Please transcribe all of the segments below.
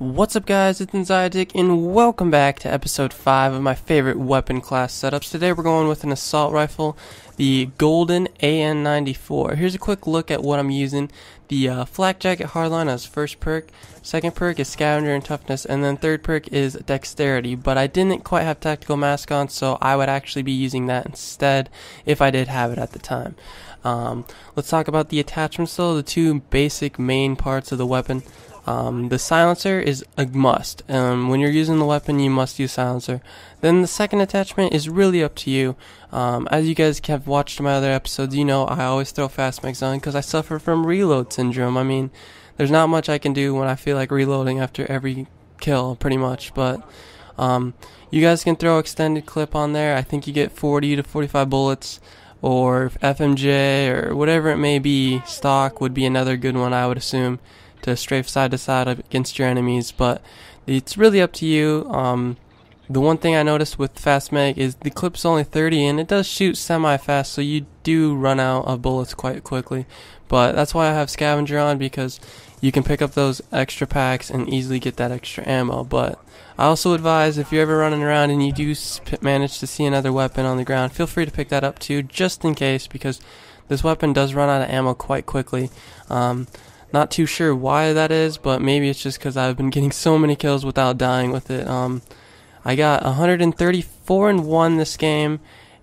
What's up guys, it's Hijacked and welcome back to episode 5 of my favorite weapon class setups. Today we're going with an assault rifle, the golden AN-94. Here's a quick look at what I'm using. The flak jacket hardline as first perk, second perk is scavenger and toughness, and then third perk is dexterity. But I didn't quite have tactical mask on, so I would actually be using that instead if I did have it at the time. Let's talk about the attachments though, the two basic main parts of the weapon. The silencer is a must. When you're using the weapon, you must use silencer. Then the second attachment is really up to you. As you guys have watched my other episodes, you know I always throw fast mags on because I suffer from reload syndrome. I mean, there's not much I can do when I feel like reloading after every kill, pretty much. But you guys can throw extended clip on there. I think you get 40 to 45 bullets. Or FMJ or whatever it may be. Stock would be another good one, I would assume, to strafe side to side against your enemies, but it's really up to you. The one thing I noticed with fast mag is the clip's only 30 and it does shoot semi-fast, so you do run out of bullets quite quickly. But that's why I have scavenger on, because you can pick up those extra packs and easily get that extra ammo. But I also advise, if you're ever running around and you do manage to see another weapon on the ground, feel free to pick that up too, just in case, because this weapon does run out of ammo quite quickly. Not too sure why that is, but maybe it's just because I've been getting so many kills without dying with it. I got 134 and 1 this game,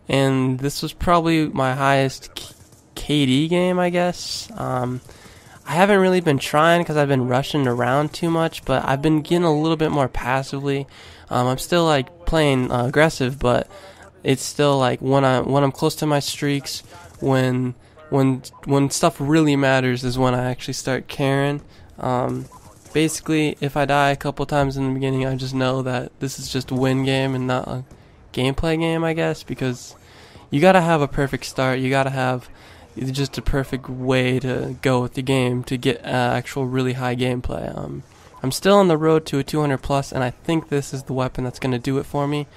and this was probably my highest KD game, I guess. I haven't really been trying because I've been rushing around too much, but I've been getting a little bit more passively. I'm still like playing aggressive, but it's still like when I'm close to my streaks, when stuff really matters is when I actually start caring. Basically, if I die a couple times in the beginning, I just know that this is just a win game and not a gameplay game, I guess, because you gotta have a perfect start. You gotta have just a perfect way to go with the game to get actual really high gameplay. I'm still on the road to a 200 plus, and I think this is the weapon that's gonna do it for me.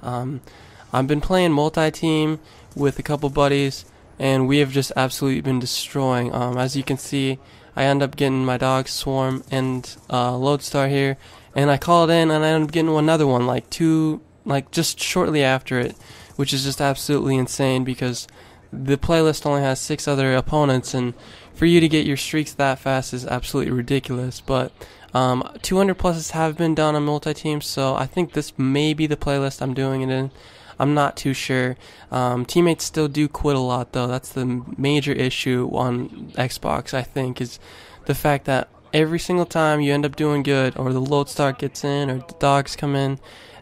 I've been playing multi-team with a couple buddies, and we have just absolutely been destroying. As you can see, I end up getting my dog Swarm and Lodestar here, and I call it in, and I end up getting another one like just shortly after it, which is just absolutely insane because the playlist only has 6 other opponents, and for you to get your streaks that fast is absolutely ridiculous. But 200 pluses have been done on multi-teams, so I think this may be the playlist I'm doing it in. I'm not too sure. Teammates still do quit a lot though. That's the major issue on Xbox, I think, is the fact that every single time you end up doing good, or the Lodestar gets in, or the dogs come in,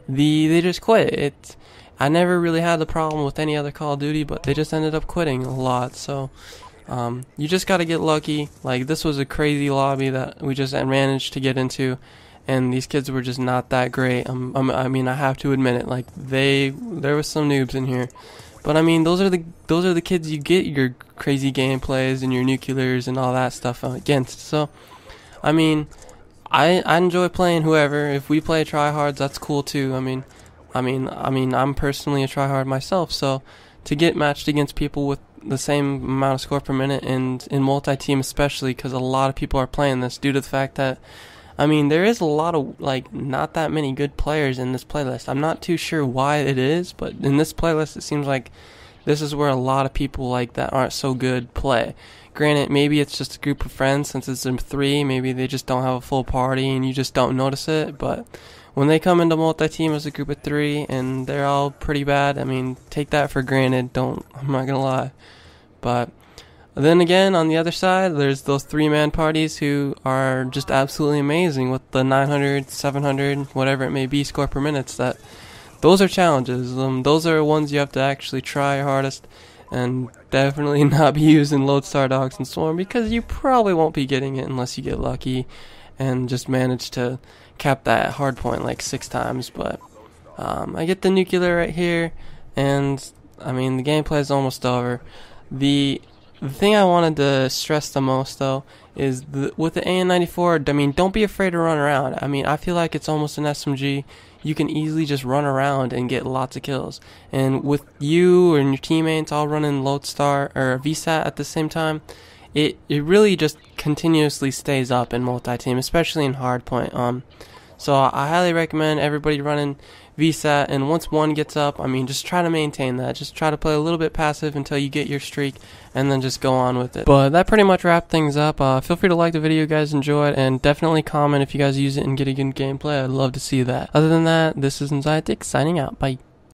they just quit. I never really had the problem with any other Call of Duty, but they just ended up quitting a lot. So you just gotta get lucky. Like, this was a crazy lobby that we just managed to get into, and these kids were just not that great. I mean, I have to admit it. Like, there was some noobs in here, but I mean, those are the kids you get your crazy gameplays and your nuclears and all that stuff against. So, I mean, I enjoy playing whoever. If we play tryhards, that's cool too. I mean, I'm personally a tryhard myself, so to get matched against people with the same amount of score per minute, and in multi-team especially, because a lot of people are playing this due to the fact that, I mean, there is a lot of, like, not that many good players in this playlist. I'm not too sure why it is, but in this playlist it seems like this is where a lot of people like that aren't so good play. Granted, maybe it's just a group of friends, since it's in 3, maybe they just don't have a full party and you just don't notice it, but when they come into multi-team as a group of 3 and they're all pretty bad, I mean, take that for granted. I'm not gonna lie. But then again, on the other side, there's those 3-man parties who are just absolutely amazing with the 900, 700, whatever it may be score per minute. Those are challenges. Those are ones you have to actually try your hardest, and definitely not be using Lodestar dogs and Swarm, because you probably won't be getting it unless you get lucky and just manage to cap that hardpoint like 6 times. But I get the nuclear right here, and I mean, the gameplay is almost over. The thing I wanted to stress the most though is with the AN-94, I mean, don't be afraid to run around. I mean, I feel like it's almost an SMG. You can easily just run around and get lots of kills. And with you and your teammates all running Lodestar or VSAT at the same time, it really just continuously stays up in multi-team, especially in Hardpoint. So I highly recommend everybody running VSAT, and once one gets up, I mean, just try to maintain that. Just try to play a little bit passive until you get your streak, and then just go on with it. But that pretty much wrapped things up. Feel free to like the video if you guys enjoyed, and definitely comment if you guys use it and get a good gameplay. I'd love to see that. Other than that, this is Hijacked signing out. Bye.